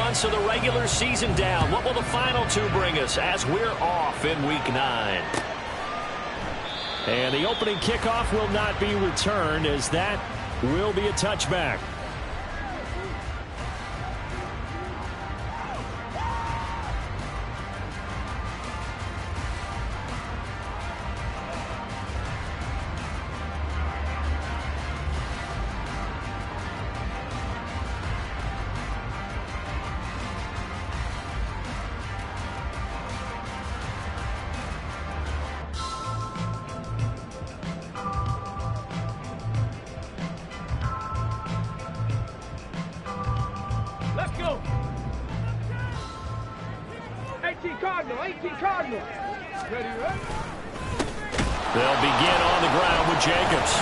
months of the regular season down. What will the final two bring us as we're off in Week 9? And the opening kickoff will not be returned, as that will be a touchback. Cardinal. Ready, right? They'll begin on the ground with Jacobs.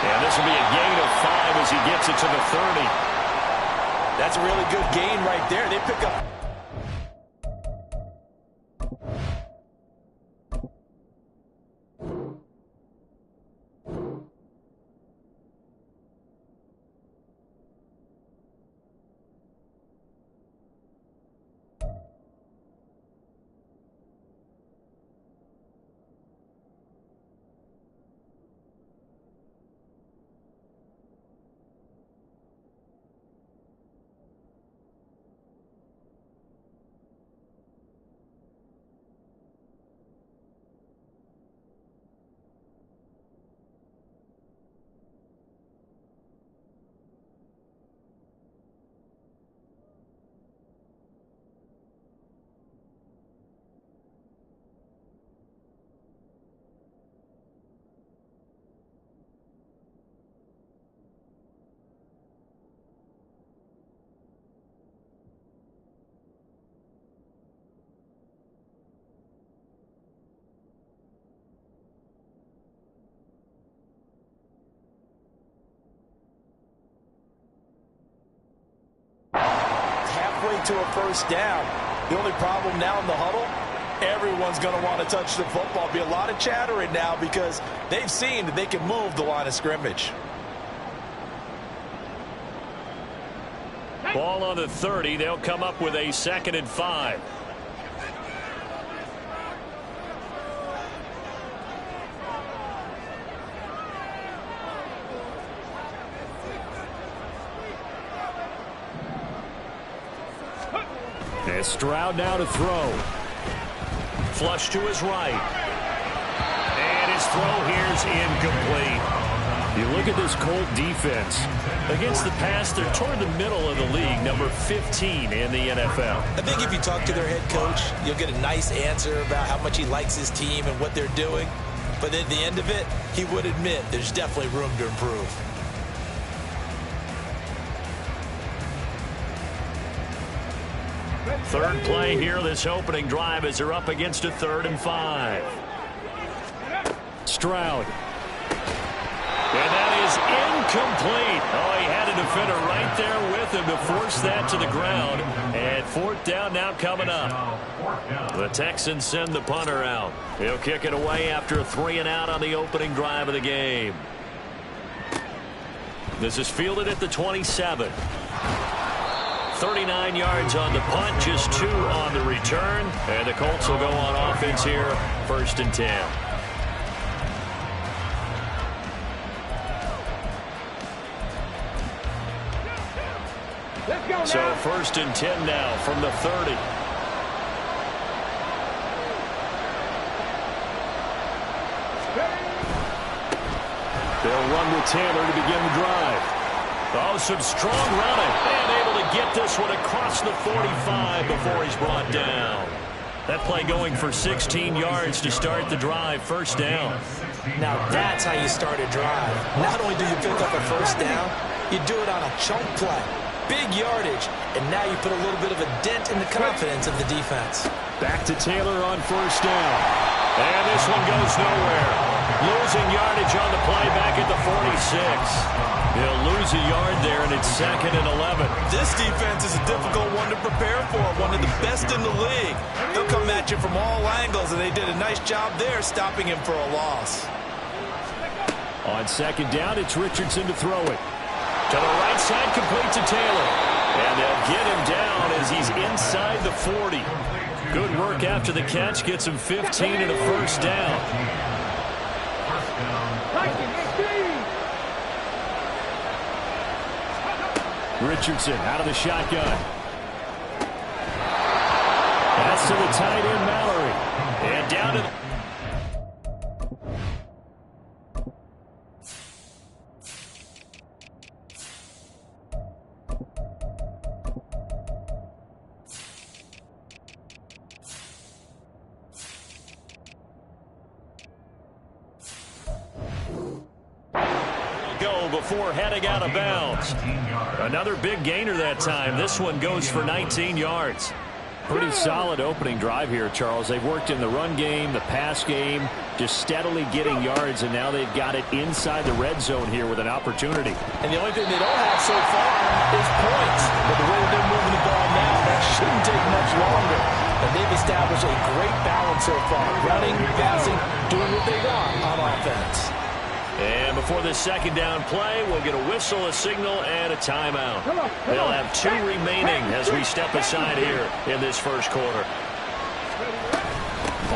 And this will be a gain of 5 as he gets it to the 30. That's a really good gain right there. They pick up. To a first down. The only problem now in the huddle, everyone's going to want to touch the football. Be a lot of chattering now because they've seen that they can move the line of scrimmage. Ball on the 30. They'll come up with a 2nd and 5. And Stroud now to throw. Flush to his right. And his throw here's incomplete. You look at this Colt defense. Against the pass, they're toward the middle of the league, number 15 in the NFL. I think if you talk to their head coach, you'll get a nice answer about how much he likes his team and what they're doing. But at the end of it, he would admit there's definitely room to improve. Third play here, this opening drive, as they're up against a 3rd and 5. Stroud. And that is incomplete. Oh, he had a defender right there with him to force that to the ground. And 4th down now coming up. The Texans send the punter out. He'll kick it away after a 3-and-out on the opening drive of the game. This is fielded at the 27. 39 yards on the punt, just 2 on the return. And the Colts will go on offense here, 1st and 10. Let's go now. So 1st and 10 now from the 30. They'll run with Taylor to begin the drive. Oh, some strong running. And able to get this one across the 45 before he's brought down. That play going for 16 yards to start the drive, 1st down. Now that's how you start a drive. Not only do you pick up a 1st down, you do it on a chunk play. Big yardage, and now you put a little bit of a dent in the confidence of the defense. Back to Taylor on 1st down. And this one goes nowhere. Losing yardage on the play back at the 46. He'll lose a yard there, and it's 2nd and 11. This defense is a difficult one to prepare for, one of the best in the league. They'll come at you from all angles, and they did a nice job there stopping him for a loss. On 2nd down, it's Richardson to throw it. To the right side, complete to Taylor. And they'll get him down as he's inside the 40. Good work after the catch. Gets him 15 and a first down. Richardson out of the shotgun. Pass to the tight end, Mallory. And down to the... before heading out of bounds. Another big gainer that time. This one goes for 19 yards. Pretty solid opening drive here, Charles. They've worked in the run game, the pass game, just steadily getting yards, and now they've got it inside the red zone here with an opportunity. And the only thing they don't have so far is points. But the way they're moving the ball now, that shouldn't take much longer. And they've established a great balance so far. Running, passing, doing what they want on offense. And before this second down play, we'll get a whistle, a signal, and a timeout. They'll have 2 remaining as we step aside here in this first quarter.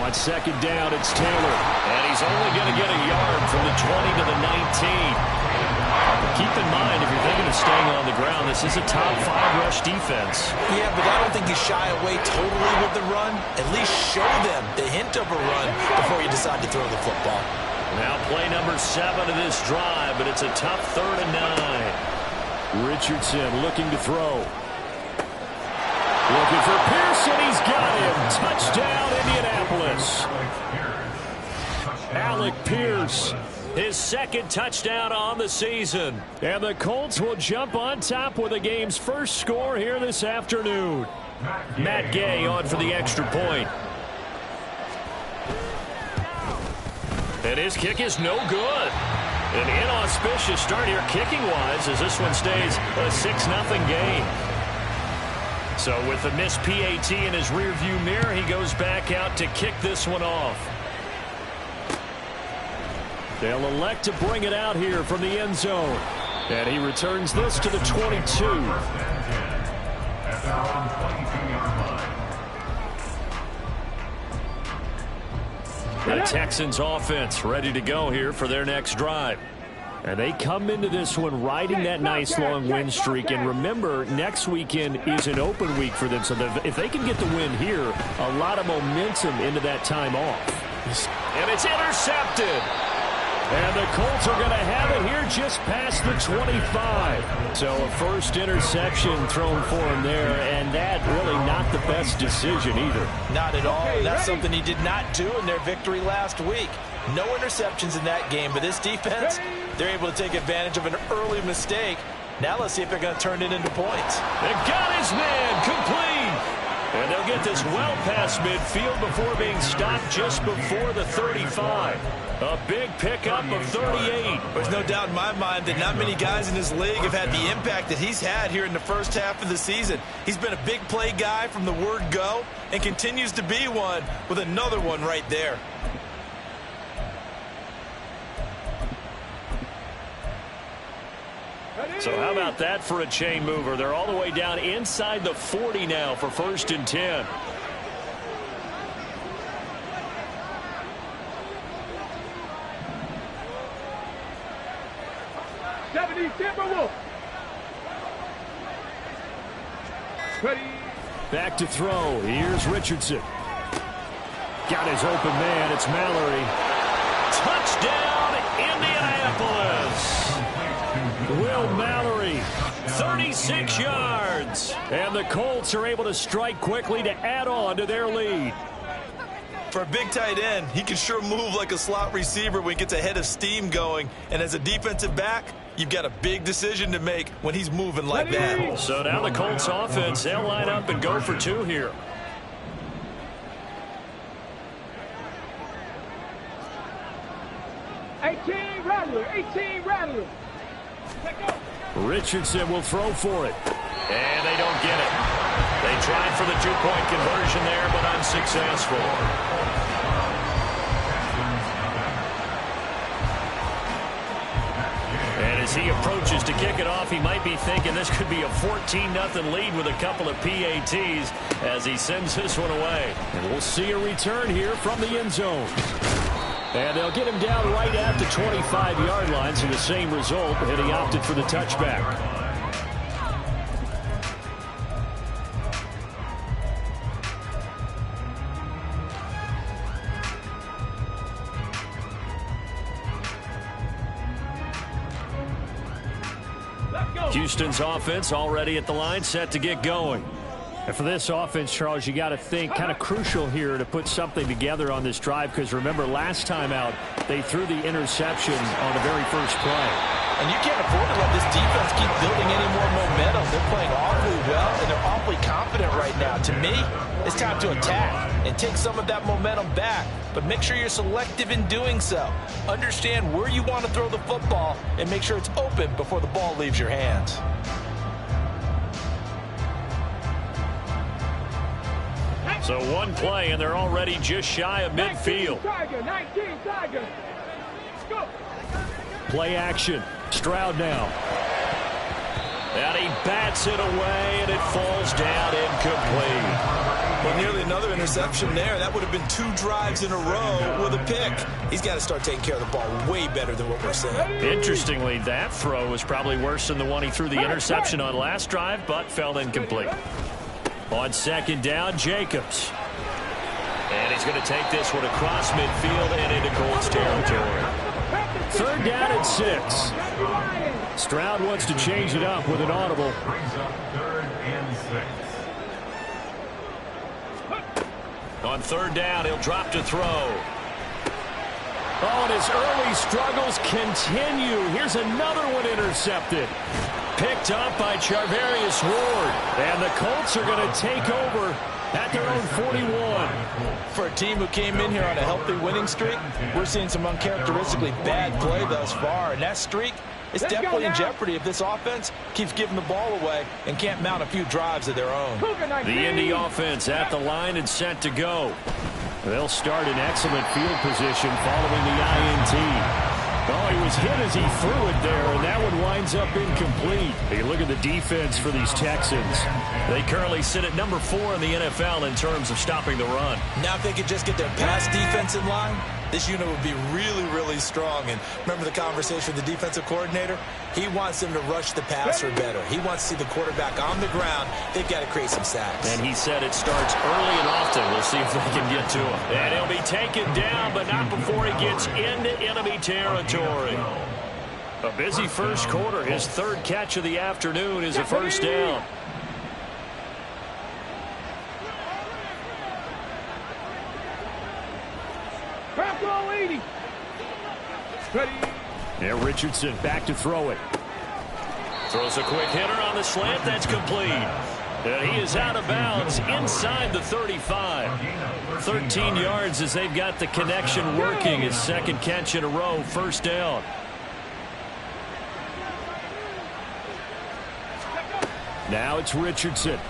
On second down, it's Taylor. And he's only going to get a yard from the 20 to the 19. Keep in mind, if you're thinking of staying on the ground, this is a top 5 rush defense. Yeah, but I don't think you shy away totally with the run. At least show them the hint of a run before you decide to throw the football. Now play number 7 of this drive, but it's a tough 3rd and 9. Richardson looking to throw. Looking for Pearson. He's got him. Touchdown, Indianapolis. Alec Pierce, his 2nd touchdown on the season. And the Colts will jump on top with the game's first score here this afternoon. Matt Gay on for the extra point. And his kick is no good. An inauspicious start here kicking-wise as this one stays a 6-0 game. So with the missed PAT in his rearview mirror, he goes back out to kick this one off. They'll elect to bring it out here from the end zone. And he returns this to the 22. The Texans offense ready to go here for their next drive. And they come into this one riding that nice long win streak. And remember, next weekend is an open week for them. So if they can get the win here, a lot of momentum into that time off. And it's intercepted. And the Colts are going to have it here just past the 25. So a first interception thrown for him there, and that really not the best decision either. Not at all. That's something he did not do in their victory last week. No interceptions in that game, but this defense, they're able to take advantage of an early mistake. Now let's see if they're going to turn it into points. They got his man complete. And they'll get this well past midfield before being stopped just before the 35. A big pickup of 38. There's no doubt in my mind that not many guys in this league have had the impact that he's had here in the first half of the season. He's been a big play guy from the word go and continues to be one with another one right there. So how about that for a chain mover? They're all the way down inside the 40 now for 1st and 10. Back to throw. Here's Richardson. Got his open man. It's Mallory. Touchdown, Indianapolis. Will Mallory, 36 yards. And the Colts are able to strike quickly to add on to their lead. For a big tight end, he can sure move like a slot receiver when he gets a head of steam going. And as a defensive back, you've got a big decision to make when he's moving like that. So now the Colts offense, they'll line up and go for 2 here. Richardson will throw for it. And they don't get it. They tried for the 2-point conversion there, but unsuccessful. And As he approaches to kick it off, he might be thinking this could be a 14-0 lead with a couple of PATs as he sends this one away. And we'll see a return here from the end zone. And they'll get him down right at the 25-yard line, so the same result, and he opted for the touchback. Houston's offense already at the line, set to get going. And for this offense, Charles, you got to think kind of crucial here to put something together on this drive, because remember last time out they threw the interception on the very first play. And you can't afford to let this defense keep building any more momentum. They're playing awfully well, and they're awfully confident right now. To me, it's time to attack and take some of that momentum back. But make sure you're selective in doing so. Understand where you want to throw the football and make sure it's open before the ball leaves your hands. So one play, and they're already just shy of midfield. 19 Tiger. Go. Play action. Stroud now. And he bats it away, and it falls down incomplete. Well, nearly another interception there. That would have been 2 drives in a row with a pick. He's got to start taking care of the ball way better than what we're seeing. Interestingly, that throw was probably worse than the one he threw the interception on last drive, but fell incomplete. On second down, Jacobs. And he's going to take this one across midfield and into Colts territory. Third down and 6. Stroud wants to change it up with an audible. On third down, he'll drop to throw. Oh, and his early struggles continue. Here's another one intercepted. Picked up by Charvarius Ward. And the Colts are going to take over at their own 41. For a team who came in here on a healthy winning streak, we're seeing some uncharacteristically bad play thus far. And that streak is definitely in jeopardy if this offense keeps giving the ball away and can't mount a few drives of their own. The Indy offense at the line and set to go. They'll start in excellent field position following the INT. Oh, he was hit as he threw it there, and that one winds up incomplete. Hey, look at the defense for these Texans. They currently sit at number 4 in the NFL in terms of stopping the run. Now if they could just get their pass defense in line, this unit would be really, really strong. And remember the conversation with the defensive coordinator? He wants them to rush the passer better. He wants to see the quarterback on the ground. They've got to create some sacks. And he said it starts early and often. We'll see if they can get to him. And he'll be taken down, but not before he gets into enemy territory. A busy first quarter. His third catch of the afternoon is a first down. Yeah, Richardson back to throw it. Throws a quick hitter on the slant. That's complete. And he is out of bounds inside the 35. 13 yards as they've got the connection working. His second catch in a row, first down. Now it's Richardson.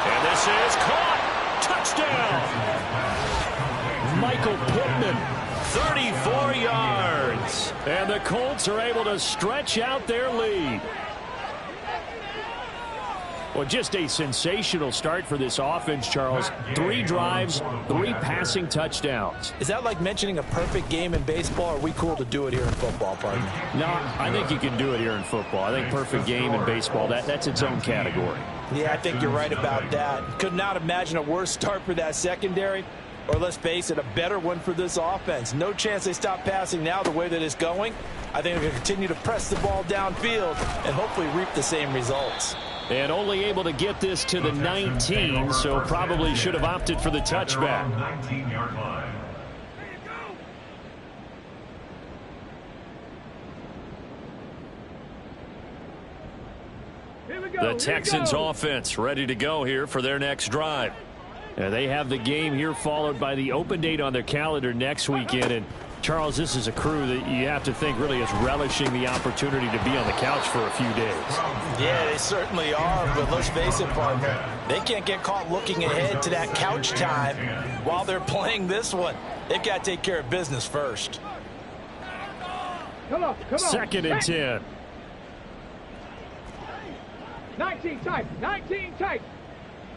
And this is caught. Touchdown. Michael Pittman. 34 yards. And the Colts are able to stretch out their lead. Well, just a sensational start for this offense, Charles. 3 drives, 3 passing touchdowns. Is that like mentioning a perfect game in baseball, or are we cool to do it here in football, partner? No, I think you can do it here in football. I think perfect game in baseball, that's its own category. Yeah, I think you're right about that. Could not imagine a worse start for that secondary, or let's face it, a better one for this offense. No chance they stop passing now the way that it's going. I think they're going to continue to press the ball downfield and hopefully reap the same results. And only able to get this to the 19, so probably should have opted for the touchback. 19-yard line. The Texans offense ready to go here for their next drive. And they have the game here followed by the open date on their calendar next weekend. And Charles, this is a crew that you have to think really is relishing the opportunity to be on the couch for a few days. Yeah, they certainly are, but let's face it, partner, they can't get caught looking ahead to that couch time while they're playing this one. They've got to take care of business first. Come on. 2nd and 10. 19 tight.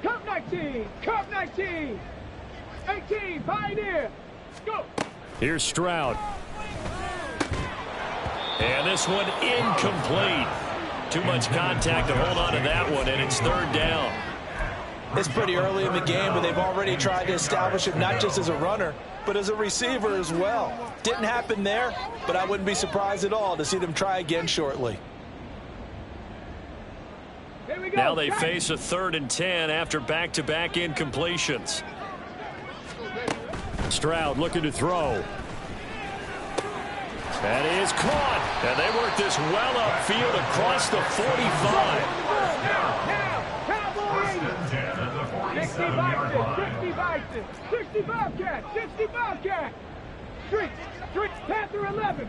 Cup 19. 18, Pioneer. Go. Here's Stroud. And this one incomplete. Too much contact to hold on to that one, and it's 3rd down. It's pretty early in the game, but they've already tried to establish him not just as a runner, but as a receiver as well. Didn't happen there, but I wouldn't be surprised at all to see them try again shortly. Here we go. Now they face a 3rd and 10 after back-to-back incompletions. Stroud looking to throw. That is caught. And they work this well upfield across the 45. Now, Cowboy 80. 60 Bobcat. Street, Panther 11.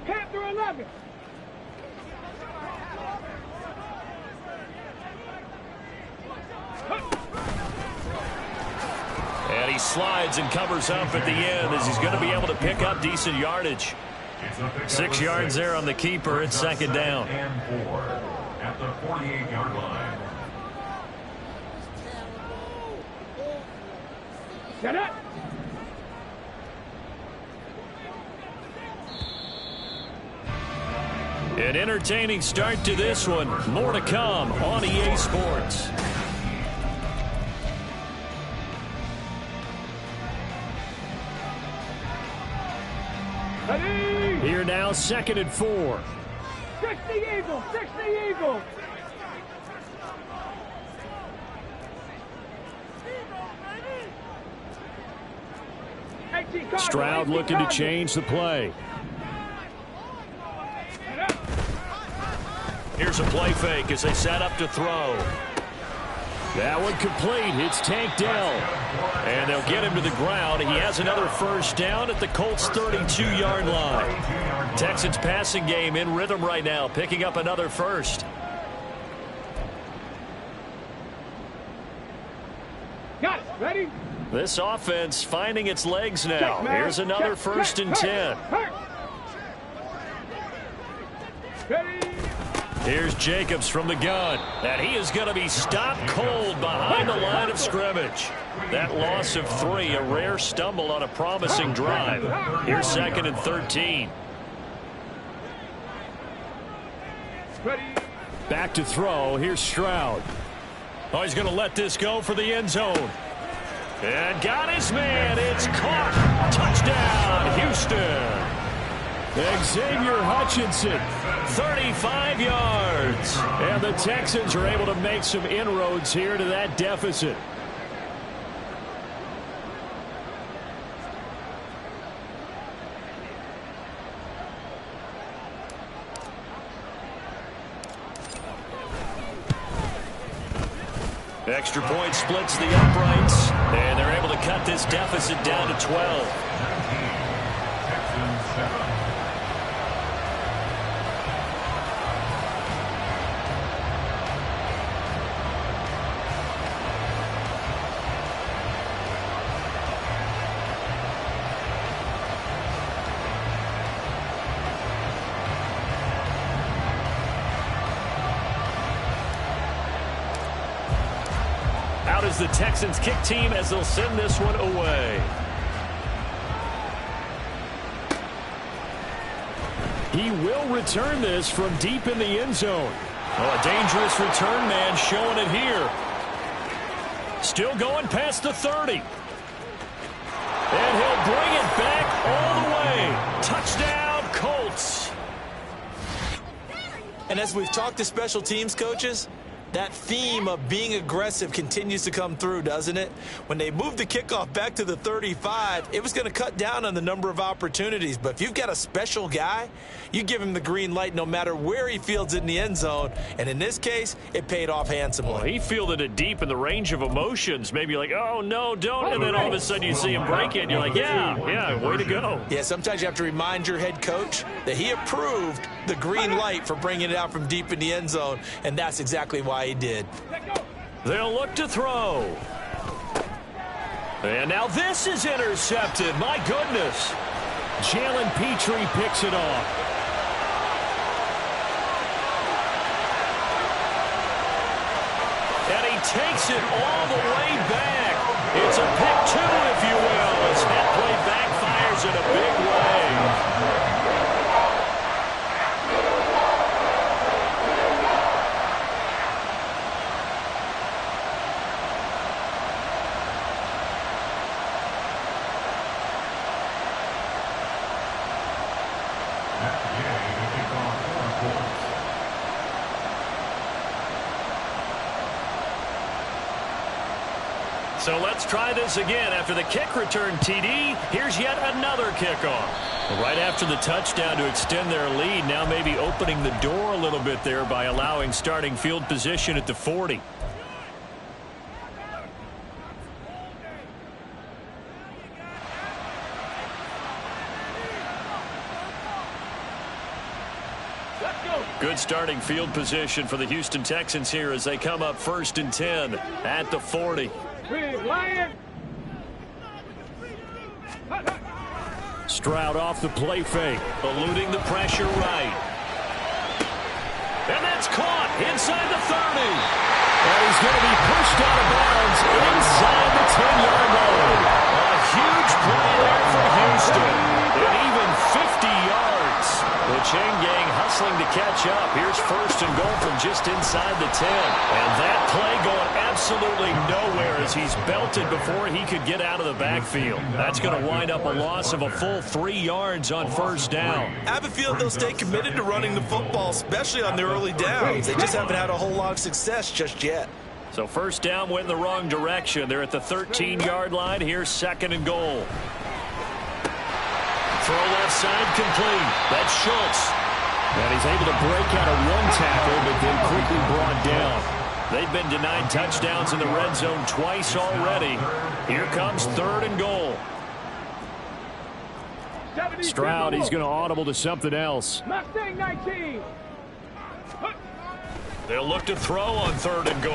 And he slides and covers up at the end as he's going to be able to pick up decent yardage. 6 yards there on the keeper. It's 2nd down. And 4 at the 48-yard line. Set up. An entertaining start to this one. More to come on EA Sports. Here now, 2nd and 4. 60 Eagles. Stroud looking to change the play. Here's a play fake as they set up to throw. That one complete. It's Tank Dell. And they'll get him to the ground. He has another 1st down at the Colts' 32-yard line. Texans passing game in rhythm right now, picking up another 1st. Got it. Ready? This offense finding its legs now. Here's another 1st and 10. Ready? Here's Jacobs from the gun. And he is going to be stopped cold behind the line of scrimmage. That loss of 3, a rare stumble on a promising drive. Here's 2nd and 13. Ready? Back to throw. Here's Stroud. Oh, he's going to let this go for the end zone. And got his man. It's caught. Touchdown, Houston. Xavier Hutchinson. 35 yards. And the Texans are able to make some inroads here to that deficit. Extra point splits the uprights, and they're able to cut this deficit down to 12. Out is the Texans kick team as they'll send this one away. He will return this from deep in the end zone. Oh, a dangerous return man showing it here. Still going past the 30. And he'll bring it back all the way. Touchdown, Colts. And as we've talked to special teams coaches, that theme of being aggressive continues to come through, doesn't it? When they moved the kickoff back to the 35, it was going to cut down on the number of opportunities. But if you've got a special guy, you give him the green light no matter where he fields it in the end zone. And in this case, it paid off handsomely. Well, he fielded it deep in the range of emotions. Maybe you're like, oh, no, don't. And then all of a sudden you see him break it, and you're like, yeah, way to go. Yeah, sometimes you have to remind your head coach that he approved the green light for bringing it out from deep in the end zone, and that's exactly why he did. They'll look to throw. And now this is intercepted. My goodness. Jalen Petrie picks it off. and he takes it all the way back. It's a pick two, if you will, as that play backfires in a big way. So let's try this again. After the kick return TD, here's yet another kickoff. Right after the touchdown to extend their lead, now maybe opening the door a little bit there by allowing starting field position at the 40. Good starting field position for the Houston Texans here as they come up 1st and 10 at the 40. Stroud off the play fake, eluding the pressure right. And that's caught inside the 30. And he's going to be pushed out of bounds inside the 10-yard line. A huge play there for Houston. And even 50 yards. The chain gang hustling to catch up. Here's 1st and goal from just inside the 10. And that play going absolutely nowhere as he's belted before he could get out of the backfield. That's going to wind up a loss of a full 3 yards on 1st down. I have a feeling they'll stay committed to running the football, especially on the early downs. They just haven't had a whole lot of success just yet. So 1st down went in the wrong direction. They're at the 13-yard line. Here's 2nd and goal. Throw left side complete. That's Schultz. And he's able to break out of one tackle, but then quickly brought down. They've been denied touchdowns in the red zone twice already. Here comes 3rd and goal. Stroud, he's going to audible to something else. Mustang 19. They'll look to throw on 3rd and goal.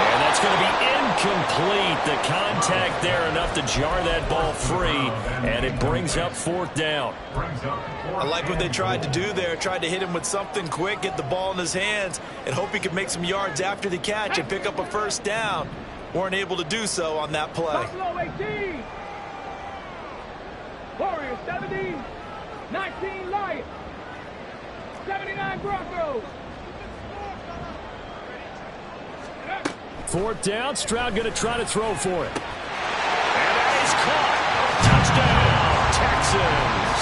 And that's going to be incomplete. The contact there enough to jar that ball free, and it brings up 4th down. I like what they tried to do there. Tried to hit him with something quick, get the ball in his hands, and hope he could make some yards after the catch and pick up a 1st down. Weren't able to do so on that play. Buffalo 18. Warriors 70. 19 Lions. 79 Broncos. 4th down. Stroud going to try to throw for it. And that is caught. Touchdown, Texans.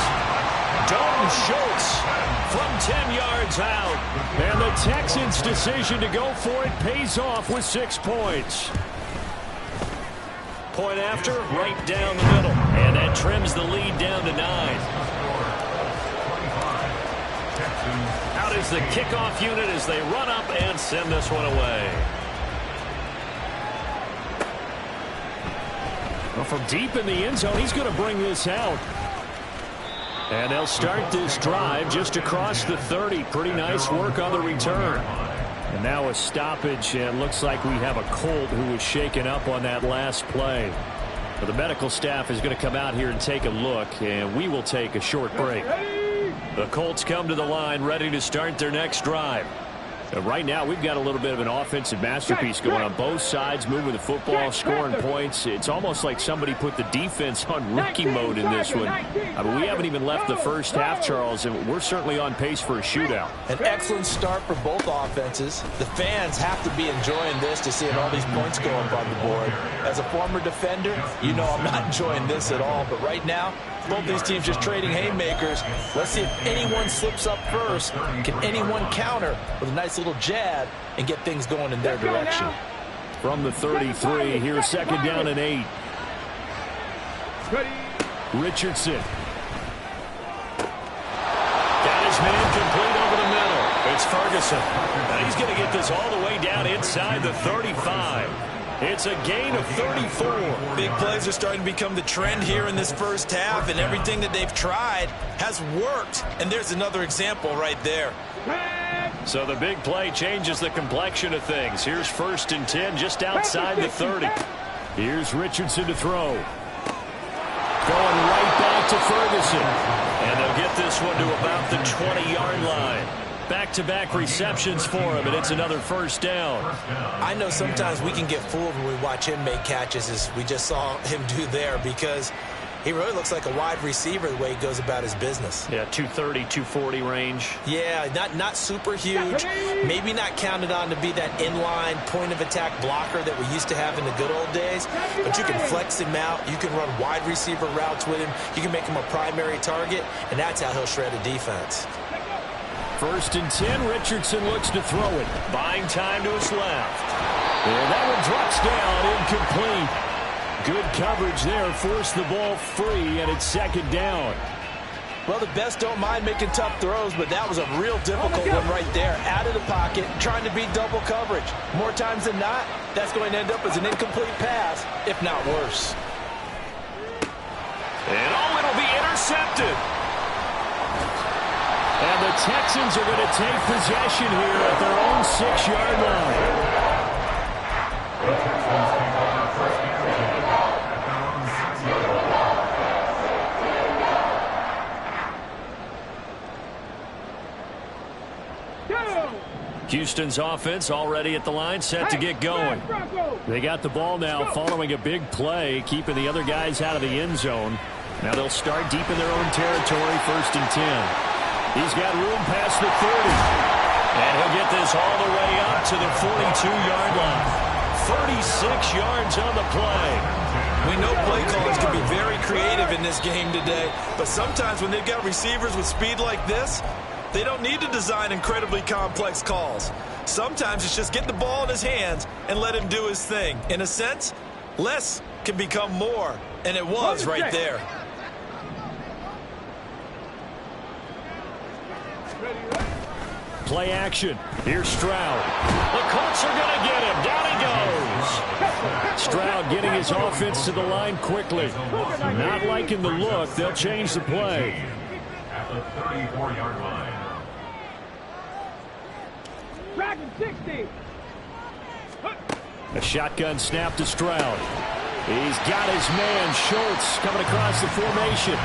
Dalton Schultz from 10 yards out. And the Texans' decision to go for it pays off with 6 points. Point after, right down the middle. And that trims the lead down to 9. Out is the kickoff unit as they run up and send this one away. Well, from deep in the end zone, he's going to bring this out. And they'll start this drive just across the 30. Pretty nice work on the return. And now a stoppage, and looks like we have a Colt who was shaken up on that last play. Well, the medical staff is going to come out here and take a look, and we will take a short break. The Colts come to the line ready to start their next drive. And right now, we've got a little bit of an offensive masterpiece going on both sides, moving the football, scoring points. It's almost like somebody put the defense on rookie mode in this one. I mean, we haven't even left the first half, Charles, and we're certainly on pace for a shootout. An excellent start for both offenses. The fans have to be enjoying this to see all these points go up on the board. As a former defender, you know I'm not enjoying this at all. But right now, both these teams just trading haymakers. Let's see if anyone slips up first. Can anyone counter with a nice little jab and get things going in their direction? From the 33, here's 2nd down and 8. Richardson. Got his man complete over the middle. It's Ferguson. And he's going to get this all the way down inside the 35. It's a gain of 34. Big plays are starting to become the trend here in this first half, and everything that they've tried has worked. And there's another example right there. So the big play changes the complexion of things. Here's 1st and 10 just outside the 30. Here's Richardson to throw. Going right back to Ferguson. And they'll get this one to about the 20-yard line. back-to-back receptions for him, and it's another first down. I know sometimes we can get fooled when we watch him make catches, as we just saw him do there, because he really looks like a wide receiver the way he goes about his business. Yeah, 230, 240 range. Yeah, not super huge. Maybe not counted on to be that inline point-of-attack blocker that we used to have in the good old days. But you can flex him out. You can run wide receiver routes with him. You can make him a primary target, and that's how he'll shred a defense. 1st and 10, Richardson looks to throw it. Buying time to his left. And that one drops down, incomplete. Good coverage there, forced the ball free, and it's 2nd down. Well, the best don't mind making tough throws, but that was a real difficult one right there. Out of the pocket, trying to beat double coverage. More times than not, that's going to end up as an incomplete pass, if not worse. And it'll be intercepted. And the Texans are going to take possession here at their own 6-yard line. Houston's offense already at the line, set to get going. They got the ball now following a big play, keeping the other guys out of the end zone. Now they'll start deep in their own territory, 1st and 10. He's got room past the 30. And he'll get this all the way up to the 42-yard line. 36 yards on the play. We know play callers can be very creative in this game today, but sometimes when they've got receivers with speed like this, they don't need to design incredibly complex calls. Sometimes it's just get the ball in his hands and let him do his thing. In a sense, less can become more, and it was right there. Play action. Here's Stroud. The Colts are going to get him. Down he goes. Stroud getting his offense to the line quickly. Not liking the look. They'll change the play. At the 34-yard line. Dragon 60. A shotgun snap to Stroud. He's got his man, Schultz, coming across the formation.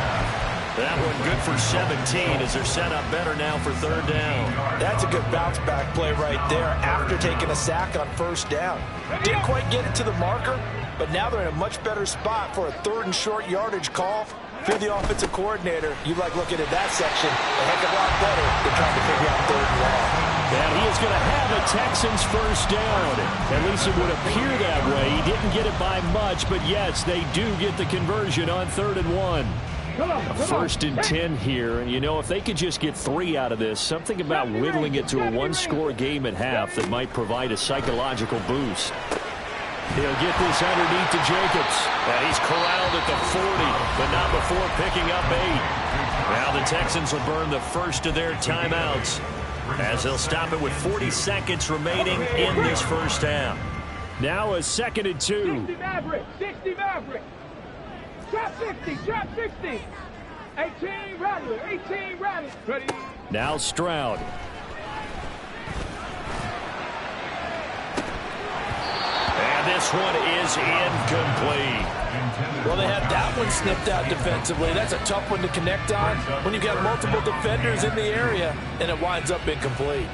That one good for 17 as they're set up better now for 3rd down. That's a good bounce-back play right there after taking a sack on 1st down. Didn't quite get it to the marker, but now they're in a much better spot for a 3rd and short yardage call. If you're the offensive coordinator, you like looking at that section a heck of a lot better than trying to figure out 3rd and long. And he is going to have a Texans 1st down. At least it would appear that way. He didn't get it by much, but yes, they do get the conversion on 3rd and 1. A 1st and 10 here, and you know, if they could just get 3 out of this, something about whittling it to a 1-score game at half that might provide a psychological boost. He'll get this underneath to Jacobs. And he's corralled at the 40, but not before picking up 8. Now the Texans will burn the first of their timeouts as they'll stop it with 40 seconds remaining in this 1st half. Now a 2nd and 2. 60 Maverick. 60 Maverick. Trap 60. Trap 60. 18 Rattler. 18 Rattler. Ready. Now Stroud. And this one is incomplete. Well, they had that one snipped out defensively. That's a tough one to connect on when you've got multiple defenders in the area, and it winds up incomplete.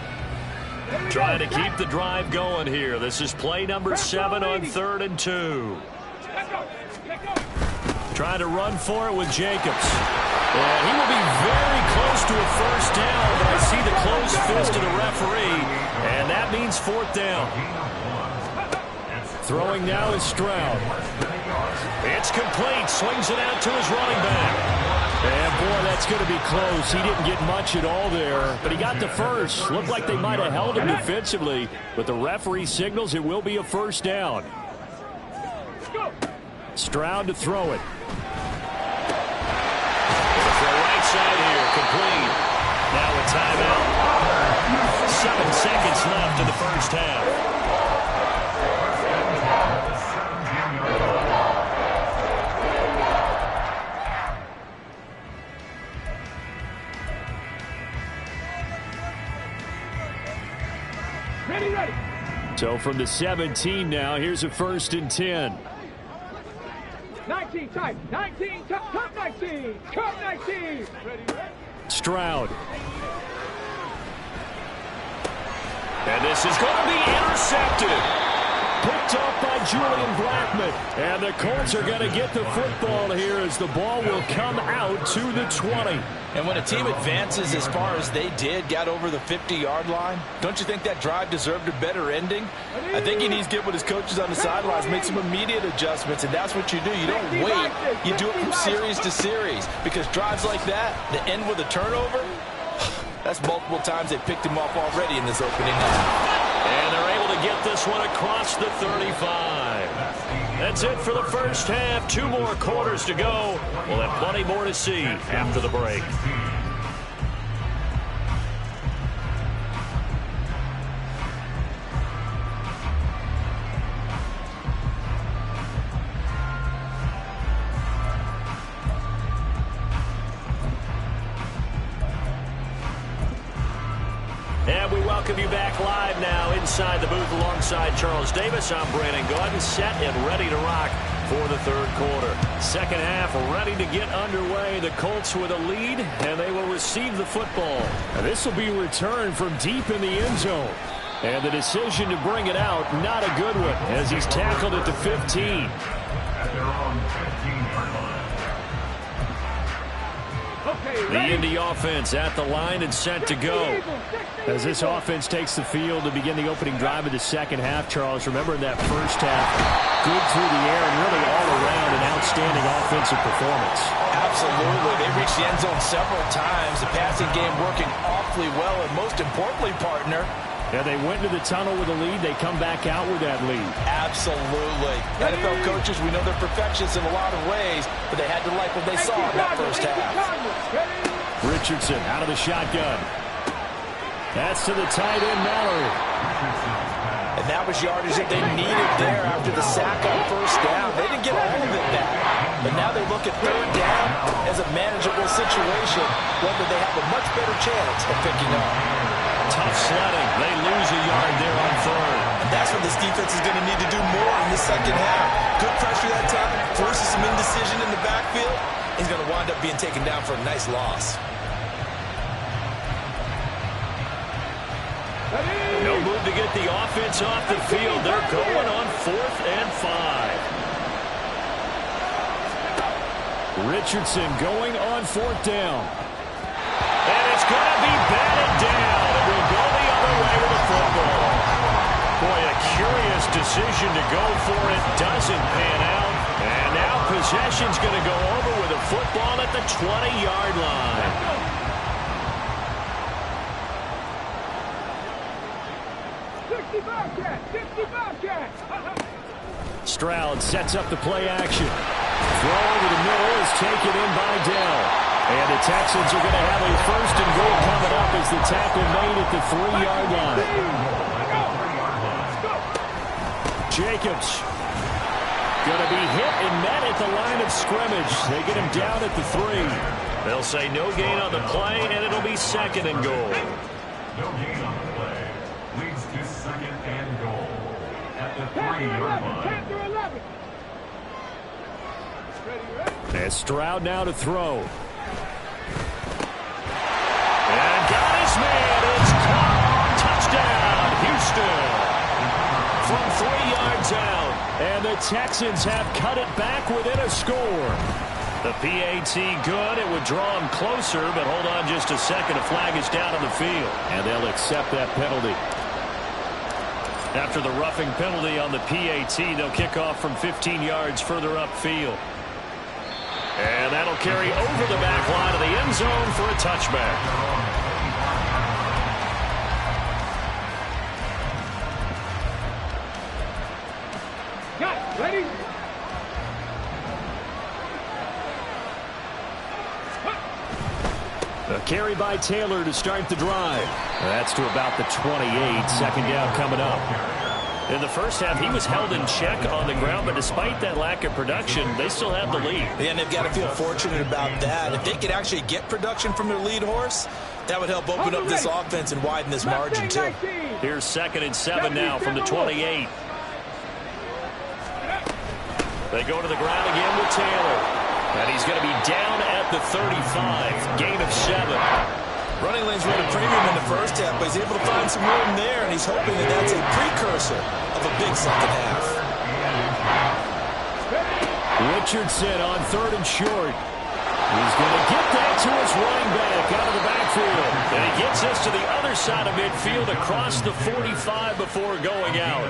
Trying to keep the drive going here. This is play number 7 on 3rd and 2. Trying to run for it with Jacobs. And he will be very close to a 1st down, but I see the closed fist of the referee, and that means 4th down. Throwing now is Stroud. It's complete. Swings it out to his running back. And, boy, that's going to be close. He didn't get much at all there, but he got the first. Looked like they might have held him defensively, but the referee signals it will be a 1st down. Stroud to throw it. Side here, complete. Now a timeout. 7 seconds left in the 1st half. Ready. So from the 17 now, here's a 1st and 10. 19 tight. 19 tight. Come 19. Come 19. Ready. Stroud. And this is going to be intercepted. Picked off by Julian Blackmon. And the Colts are going to get the football here as the ball will come out to the 20. And when a team advances as far as they did, got over the 50-yard line, don't you think that drive deserved a better ending? I think he needs to get with his coaches on the sidelines, make some immediate adjustments, and that's what you do. You don't wait. You do it from series to series, because drives like that end with a turnover, that's multiple times they picked him off already in this opening half. And they're able to get this one across the 35. That's it for the first half. 2 more quarters to go. We'll have plenty more to see after the break. And we welcome you back live now inside the booth alongside Charles Davis. I'm Brandon Gaudin, set and ready to rock for the third quarter. Second half ready to get underway. The Colts with a lead, and they will receive the football. And this will be returned from deep in the end zone. And the decision to bring it out, not a good one, as he's tackled at the 15. At their own 15-yard line. The Indy offense at the line and set to go. As this offense takes the field to begin the opening drive of the second half, Charles, remember in that first half, good through the air and really all around an outstanding offensive performance. Absolutely. They reached the end zone several times. The passing game working awfully well, and most importantly, partner, Yeah, they went into the tunnel with a lead. They come back out with that lead. absolutely. NFL coaches, we know they're perfectionists in a lot of ways, but they had to like what they saw in that first half. Richardson out of the shotgun. That's to the tight end, Mallory. And that was yardage that they needed there after the sack on first down. They didn't get all of it back, but now they look at third down as a manageable situation, whether they have a much better chance of picking up. Tough sledding. They lose a yard there on third. And that's what this defense is going to need to do more in the second half. Good pressure that time, forces some indecision in the backfield. He's going to wind up being taken down for a nice loss. No move to get the offense off the field. They're going on 4th and 5. Richardson going on 4th down. And it's going to be batted down. It will go the other way with the football. Boy, a curious decision to go for it. Doesn't pan out. And now possession's going to go over with a football at the 20-yard line. Stroud sets up the play action. Throw over the middle is taken in by Dell. And the Texans are going to have a 1st and goal coming up as the tackle made at the 3-yard line. Jacobs going to be hit and met at the line of scrimmage. They get him down at the 3. They'll say no gain on the play, and it'll be 2nd and goal. No gain on the play. Leads to 2nd and goal. At the 3-yard line. And Stroud now to throw. And got his man. It's caught. Touchdown, Houston. From 3 yards out. And the Texans have cut it back within a score. The PAT good. It would draw him closer, but hold on just a second. A flag is down on the field. And they'll accept that penalty. After the roughing penalty on the PAT, they'll kick off from 15 yards further upfield. And that'll carry over the back line of the end zone for a touchback. Ready? A carry by Taylor to start the drive. That's to about the 28. 2nd down coming up. In the first half, he was held in check on the ground, but despite that lack of production, they still have the lead. And they've got to feel fortunate about that. If they could actually get production from their lead horse, that would help open up this offense and widen this margin, too. Here's 2nd and 7 now from the 28. They go to the ground again with Taylor. And he's going to be down at the 35. Gain of 7. Running lanes were at a premium in the first half, but he's able to find some room there, and he's hoping that that's a precursor of a big second half. Richardson on 3rd and short. He's going to get that to his running back out of the backfield. And he gets this to the other side of midfield across the 45 before going out.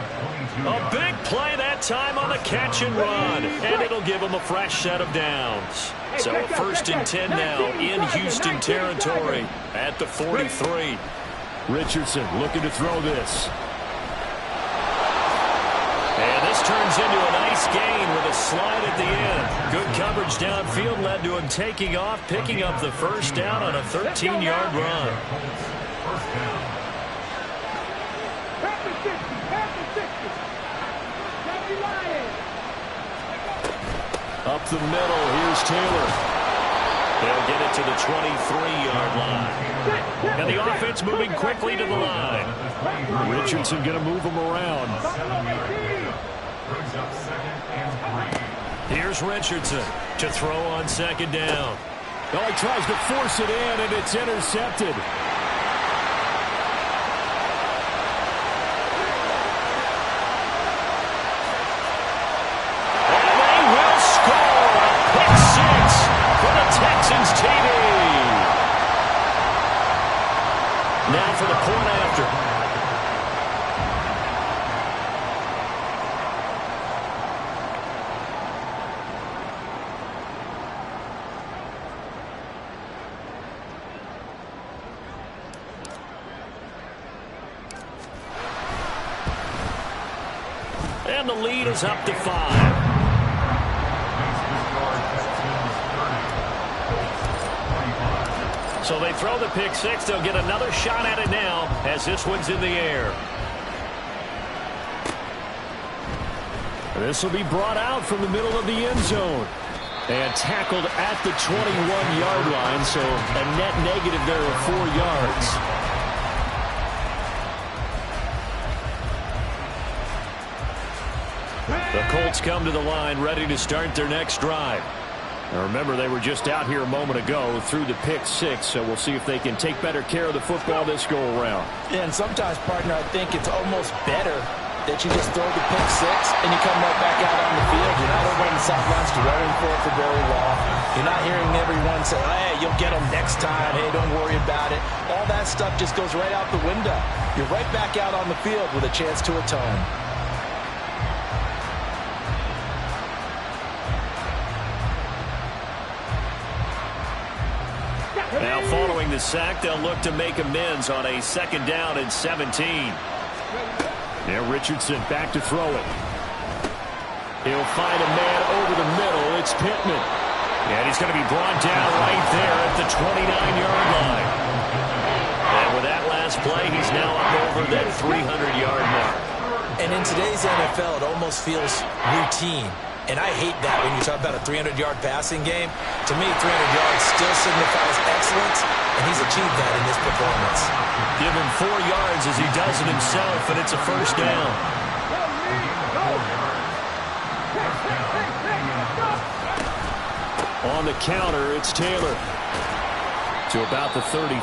A big play that time on the catch and run. And it'll give him a fresh set of downs. So a 1st and 10 now in Houston territory at the 43. Richardson looking to throw this. And this turns into a nice gain with a slide at the end. Good coverage downfield led to him taking off, picking up the 1st down on a 13-yard run. Up the middle, here's Taylor. They'll get it to the 23-yard line. And the offense moving quickly to the line. Richardson going to move him around. Here's Richardson to throw on 2nd down. Oh, he tries to force it in, and it's intercepted. And they will score a pick 6 for the Texans TV. Now for the point after. And the lead is up to 5. So they throw the pick 6. They'll get another shot at it now as this one's in the air. This will be brought out from the middle of the end zone. And tackled at the 21-yard line, so a net negative there of 4 yards. The Colts come to the line ready to start their next drive. Now remember, they were just out here a moment ago through the pick 6, so we'll see if they can take better care of the football this go-around. Yeah, and sometimes, partner, I think it's almost better that you just throw the pick 6 and you come right back out on the field. You're not over on the sidelines dwelling for very long. You're not hearing everyone say, hey, you'll get them next time. Hey, don't worry about it. All that stuff just goes right out the window. You're right back out on the field with a chance to atone. Now following the sack, they'll look to make amends on a 2nd down and 17. Now Richardson back to throw it. He'll find a man over the middle. It's Pittman. And he's going to be brought down right there at the 29-yard line. And with that last play, he's now up over that 300-yard mark. And in today's NFL, it almost feels routine. And I hate that when you talk about a 300-yard passing game. To me, 300 yards still signifies excellence, and he's achieved that in this performance. Give him 4 yards as he does it himself, and it's a 1st down. On the counter, it's Taylor. To about the 35,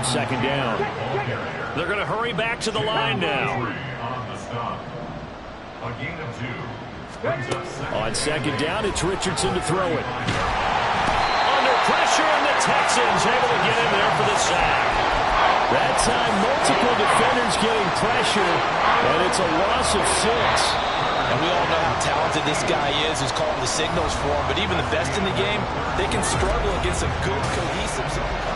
2nd down. They're going to hurry back to the line now. A gain of 2. On 2nd down, it's Richardson to throw it. Under pressure, and the Texans able to get in there for the sack. That time, multiple defenders getting pressure, and it's a loss of 6. And we all know how talented this guy is who's calling the signals for him, but even the best in the game, they can struggle against a good, cohesive zone.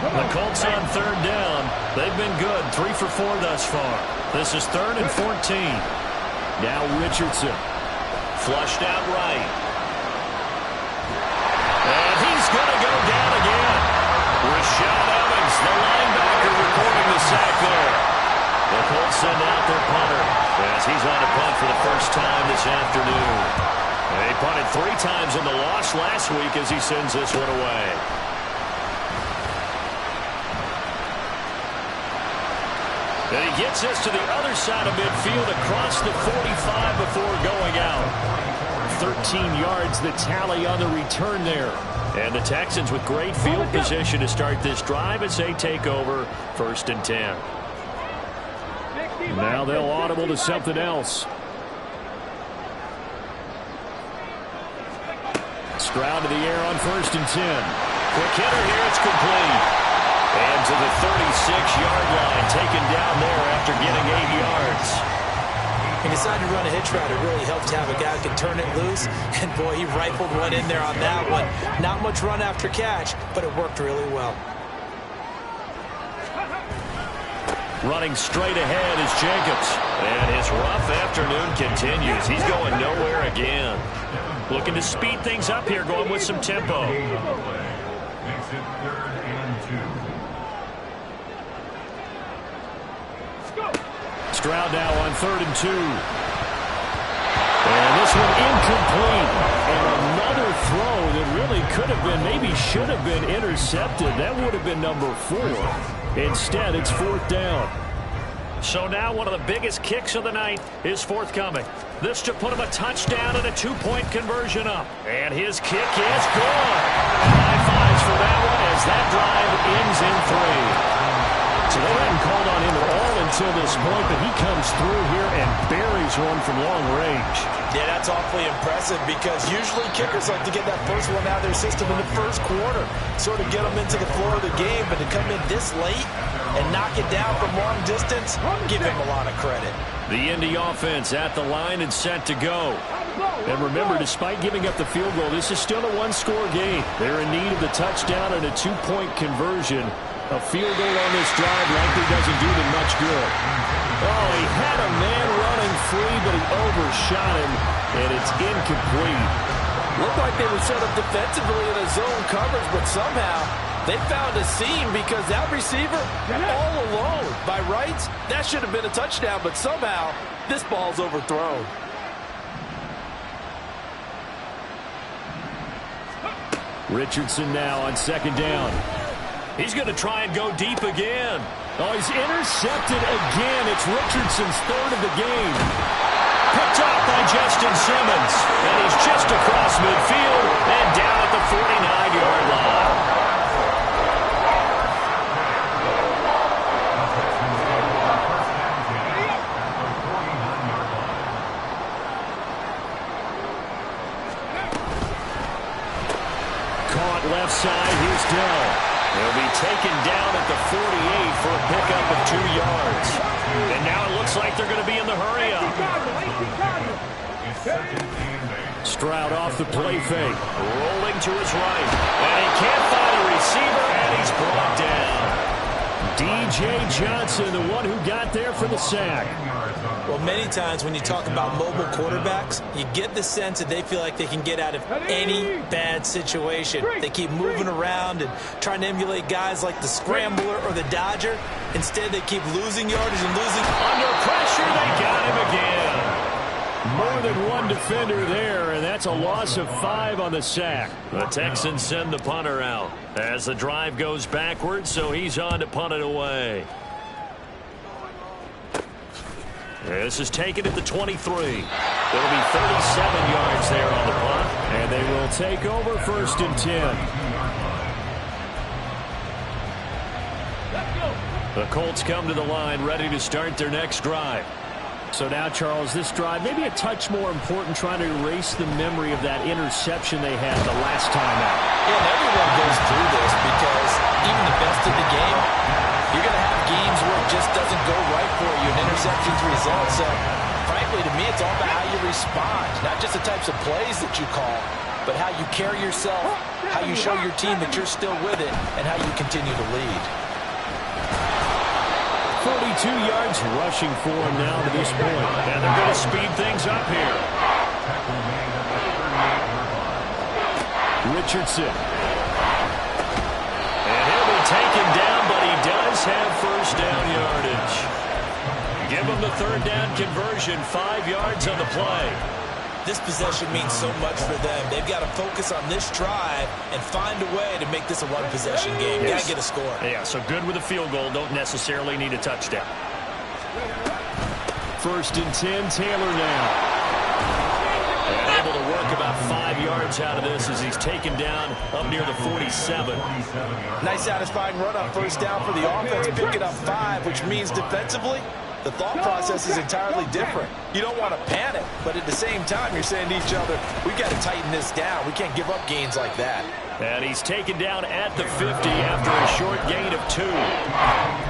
The Colts on 3rd down. They've been good, 3 for 4 thus far. This is 3rd and 14. Now Richardson. Flushed out right. And he's going to go down again. Rashad Evans, the linebacker, recording the sack there. The Colts send out their punter as he's on a punt for the first time this afternoon. They punted 3 times in the loss last week as he sends this one away. And he gets this to the other side of midfield across the 45 before going out. 13 yards, the tally on the return there. And the Texans with great field position to start this drive as they take over 1st and 10. Now they'll audible to something else. Stroud to the air on 1st and 10. Quick hitter here, it's complete. And to the 36-yard line, taken down there after getting 8 yards. He decided to run a hitch route. It really helped to have a guy who can turn it loose. And, boy, he rifled one in there on that one. Not much run after catch, but it worked really well. Running straight ahead is Jacobs. And his rough afternoon continues. He's going nowhere again. Looking to speed things up here, going with some tempo. Makes it 3rd and 2. Stroud now on 3rd and 2. And this one incomplete. And another throw that really could have been, maybe should have been intercepted. That would have been number 4. Instead, it's 4th down. So now one of the biggest kicks of the night is forthcoming. This to put him a touchdown and a 2-point conversion up. And his kick is good. High fives for that one as that drive ends in 3. So they hadn't called on him at all until this point, but he comes through here and buries one from long range. Yeah, that's awfully impressive because usually kickers like to get that first one out of their system in the first quarter, sort of get them into the flow of the game, but to come in this late and knock it down from long distance, give him a lot of credit. The Indy offense at the line and set to go. And remember, despite giving up the field goal, this is still a one-score game. They're in need of the touchdown and a 2-point conversion. A field goal on this drive likely doesn't do them much good. Oh, he had a man running free, but he overshot him, and it's incomplete. Looked like they were set up defensively in a zone coverage, but somehow they found a seam because that receiver all alone. By rights, that should have been a touchdown, but somehow this ball's overthrown. Richardson now on 2nd down. He's going to try and go deep again. Oh, he's intercepted again. It's Richardson's 3rd of the game. Picked off by Justin Simmons. And he's just across midfield and down at the 49-yard line. Caught left side. Here's Dell. He'll be taken down at the 48 for a pickup of 2 yards. And now it looks like they're going to be in the hurry-up. Stroud off the play fake. Rolling to his right. And he can't find a receiver, and he's brought down. D.J. Johnson, the one who got there for the sack. Well, many times when you talk about mobile quarterbacks, you get the sense that they feel like they can get out of any bad situation. They keep moving around and trying to emulate guys like the Scrambler or the Dodger. Instead, they keep losing yardage and losing. Under pressure, they got him again. More than one defender there, and that's a loss of 5 on the sack. The Texans send the punter out as the drive goes backwards, so he's on to punt it away. This is taken at the 23. It'll be 37 yards there on the punt. And they will take over 1st and 10. The Colts come to the line ready to start their next drive. So now, Charles, this drive maybe a touch more important, trying to erase the memory of that interception they had the last time out. Yeah, and everyone goes through this because even the best of the game, you're going to have games where it just doesn't go right for you, and interceptions result. So, frankly, to me, it's all about how you respond, not just the types of plays that you call, but how you carry yourself, how you show your team that you're still with it, and how you continue to lead. 42 yards rushing for him now to this point. And they're going to speed things up here. Richardson. And he'll be taken down, but he does have 1st down yardage. Give him the 3rd down conversion, 5 yards on the play. This possession means so much for them. They've got to focus on this drive and find a way to make this a one-possession game. Got to get a score. Yeah, so good with a field goal. Don't necessarily need a touchdown. 1st and 10, Taylor now. And able to work him 5 yards out of this as he's taken down up near the 47. Nice satisfying run on first down for the offense, picking up 5, which means defensively, the thought process is entirely different. You don't want to panic, but at the same time, you're saying to each other, we've got to tighten this down. We can't give up gains like that. And he's taken down at the 50 after a short gain of 2.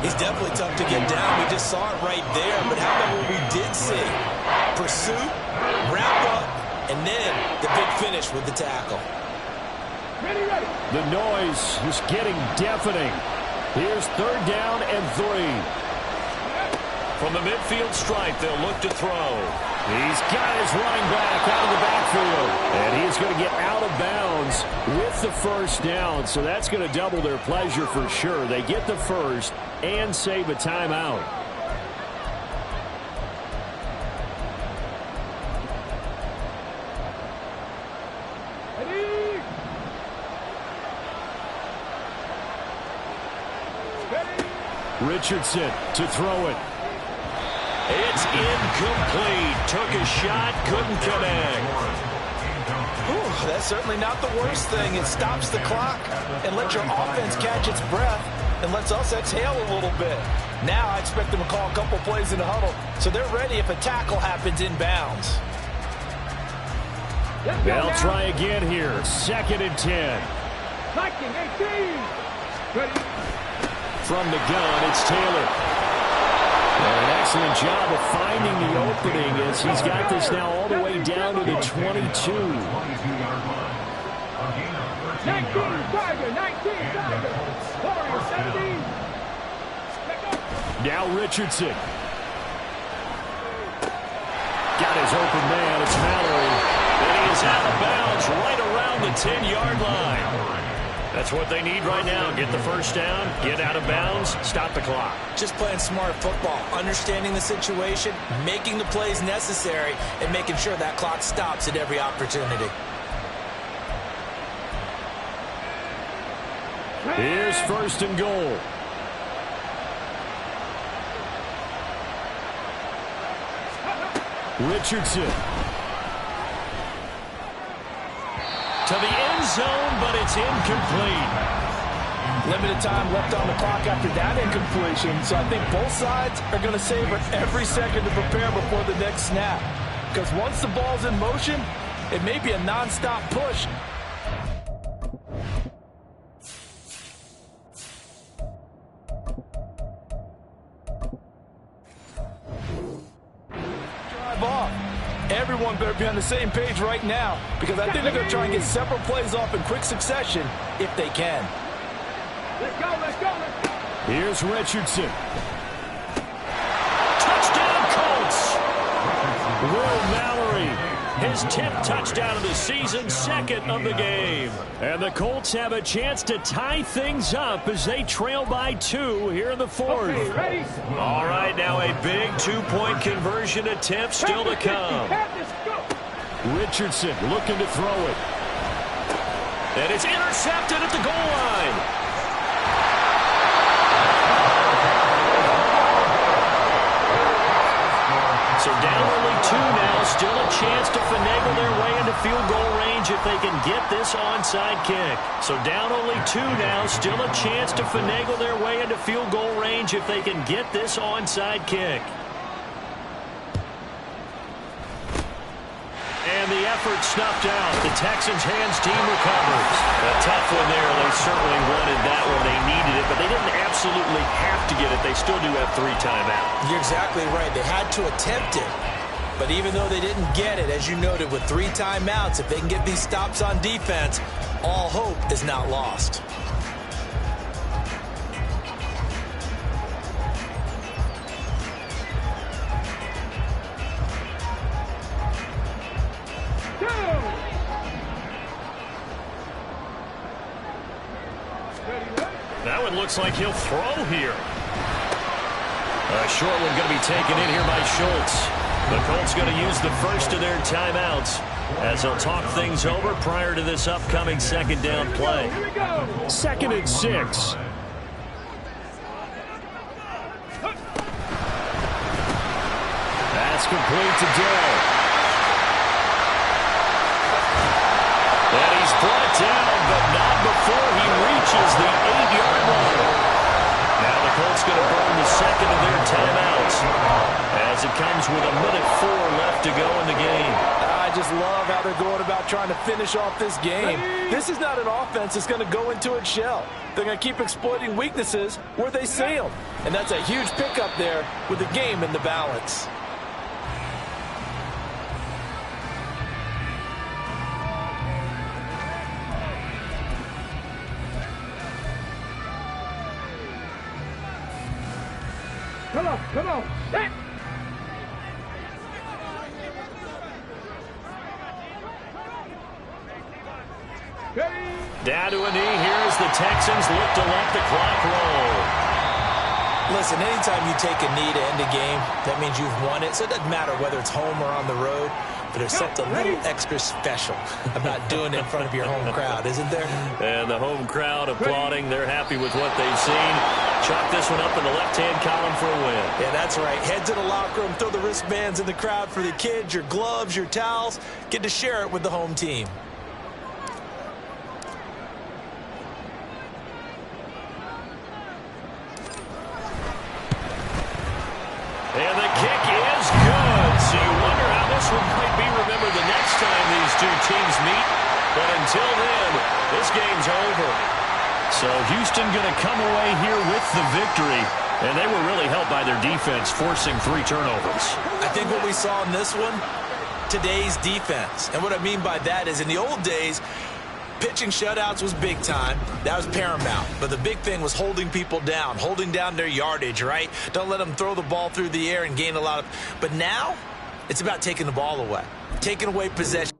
He's definitely tough to get down. We just saw it right there, but how about what we did see? Pursuit, wrap up, and then the big finish with the tackle. Ready, ready. The noise is getting deafening. Here's 3rd down and 3. From the midfield stripe, they'll look to throw. He's got his running back out of the backfield. And he's going to get out of bounds with the first down. So that's going to double their pleasure for sure. They get the first and save a timeout. Ready. Ready. Richardson to throw it. It's incomplete. Took a shot, couldn't connect. Whew, that's certainly not the worst thing. It stops the clock and lets your offense catch its breath and lets us exhale a little bit. Now I expect them to call a couple plays in the huddle so they're ready if a tackle happens inbounds. They'll try again here. 2nd and 10. Viking 18. Ready. From the gun, it's Taylor. An excellent job of finding the opening as he's got this now all the way down to the 22. 19 Tiger. 19 Tiger. Warriors 17. Now Richardson. Got his open man. It's Mallory. And he is out of bounds right around the 10-yard line. That's what they need right now. Get the first down, get out of bounds, stop the clock. Just playing smart football, understanding the situation, making the plays necessary, and making sure that clock stops at every opportunity. Here's 1st and goal. Richardson. To the end zone, but it's incomplete. Limited time left on the clock after that incompletion, so I think both sides are going to savor every second to prepare before the next snap. Because once the ball's in motion, it may be a non-stop push. Drive off. Everyone better be on the same page right now because I think they're going to try and get several plays off in quick succession if they can. Let's go, let's go, let's go. Here's Richardson. Touchdown, Colts. Will Mallory. His 10th touchdown of the season, 2nd of the game. And the Colts have a chance to tie things up as they trail by 2 here in the 4th. Okay, ready? All right, now a big 2-point conversion attempt still to come. Richardson looking to throw it. And it's intercepted at the goal line. So down only 2 now, still a chance to finagle their way into field goal range if they can get this onside kick. So down only 2 now, still a chance to finagle their way into field goal range if they can get this onside kick. And the effort snuffed out. The Texans' hands team recovers. A tough one there. They certainly wanted that one. They needed it, but they didn't absolutely have to get it. They still do have 3 timeouts. You're exactly right. They had to attempt it. But even though they didn't get it, as you noted, with 3 timeouts, if they can get these stops on defense, all hope is not lost. That one looks like he'll throw here. A short one going to be taken in here by Schultz. The Colts going to use the first of their timeouts as they'll talk things over prior to this upcoming 2nd down play. 2nd and 6. That's complete to Dell. is the 8-yard line. Now the Colts going to burn the second of their timeouts as it comes with 1:04 left to go in the game. I just love how they're going about trying to finish off this game. This is not an offense that's going to go into its shell. They're going to keep exploiting weaknesses where they see them. And that's a huge pickup there with the game in the balance. Come on, set. Down to a knee here as the Texans look to let the clock roll. Listen, anytime you take a knee to end a game, that means you've won it. So it doesn't matter whether it's home or on the road, but there's something a little extra special about doing it in front of your home crowd, isn't there? And the home crowd applauding. They're happy with what they've seen. Chalk this one up in the left-hand column for a win. Yeah, that's right. Head to the locker room, throw the wristbands in the crowd for the kids, your gloves, your towels. Get to share it with the home team. And the kick is good. So you wonder how this one might be remembered the next time these two teams meet. But until then, this game's over. So Houston going to come away here with the victory. And they were really helped by their defense, forcing 3 turnovers. I think what we saw in this one, today's defense. And what I mean by that is in the old days, pitching shutouts was big time. That was paramount. But the big thing was holding people down, holding down their yardage, right? Don't let them throw the ball through the air and gain a lot of... But now, it's about taking the ball away, taking away possession.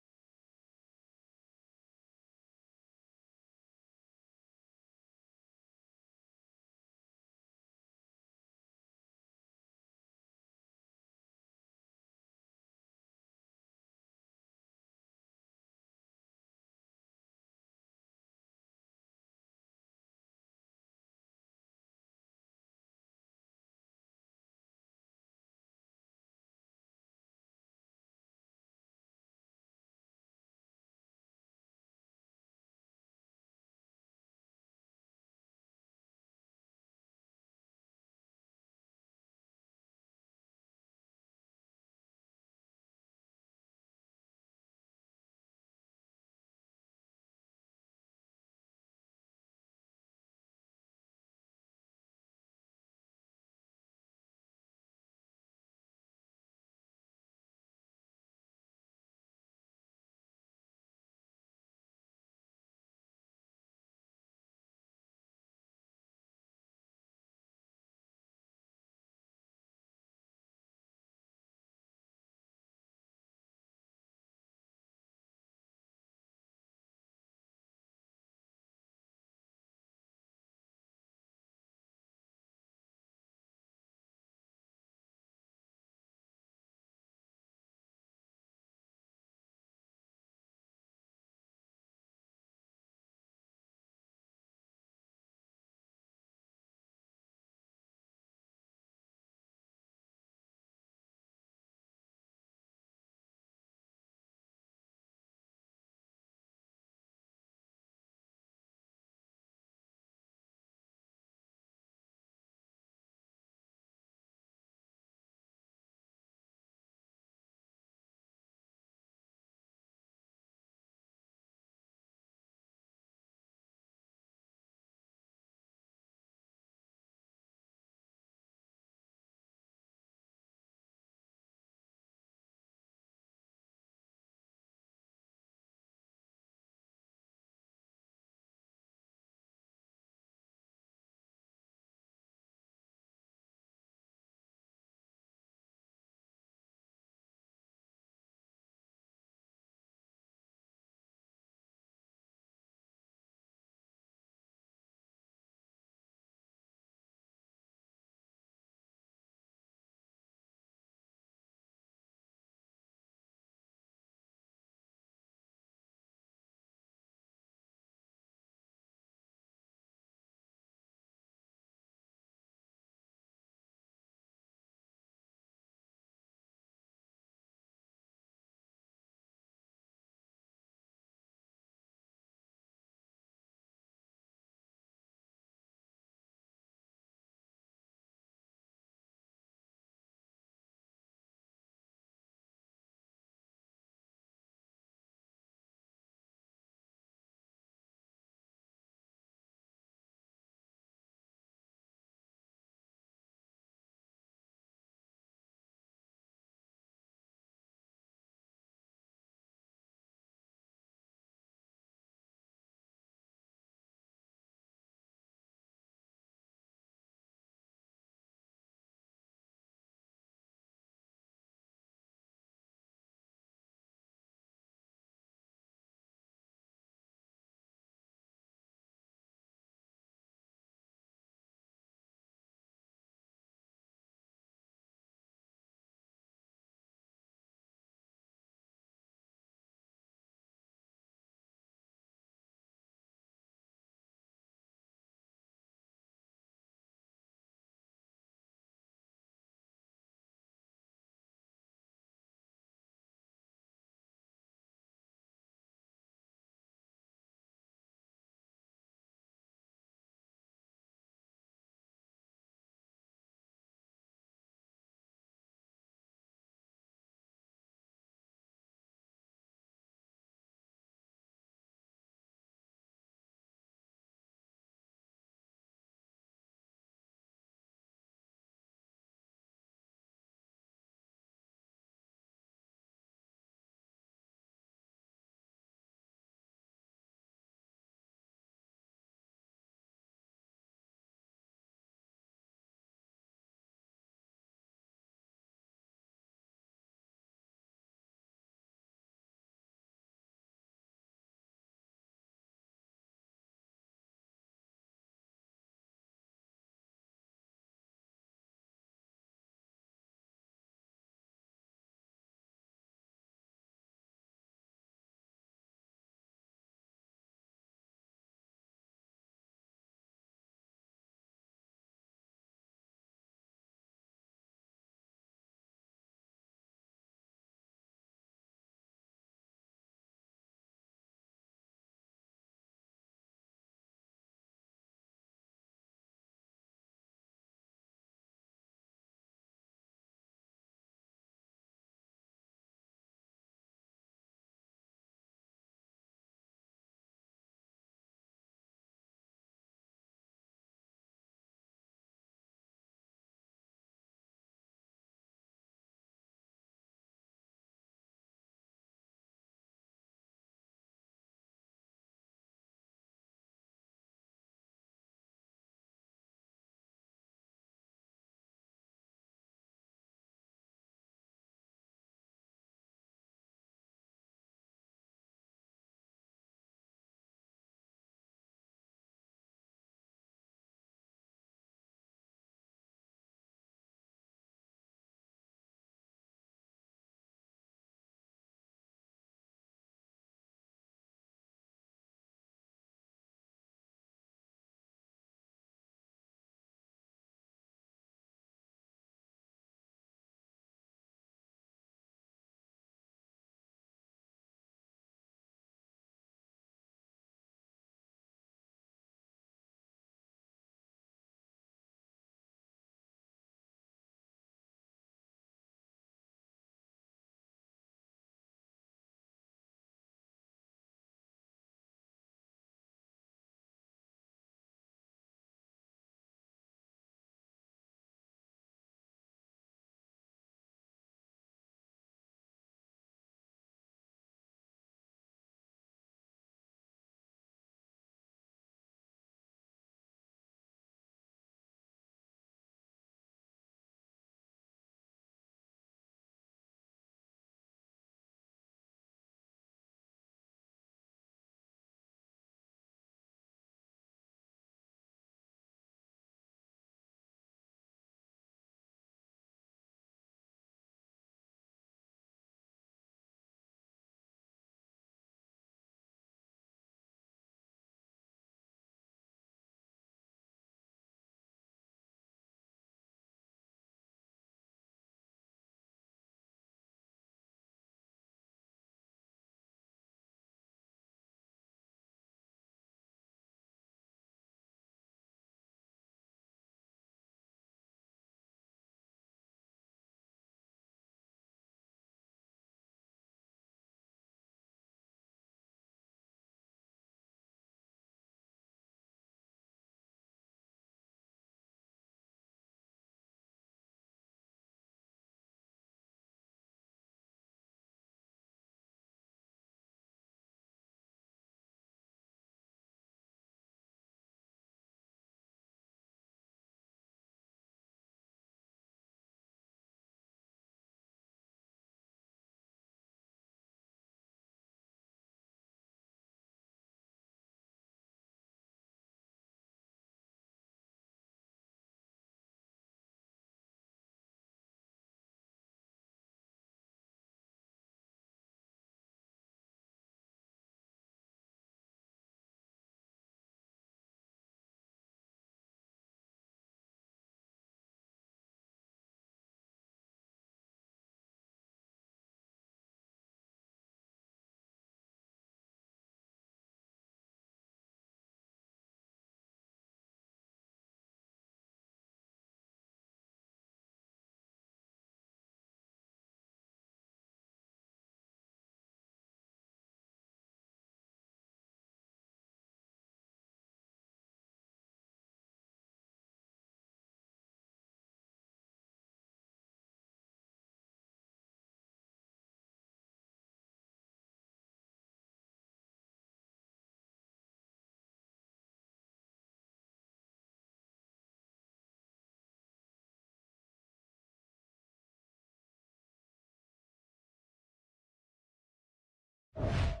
Rattler.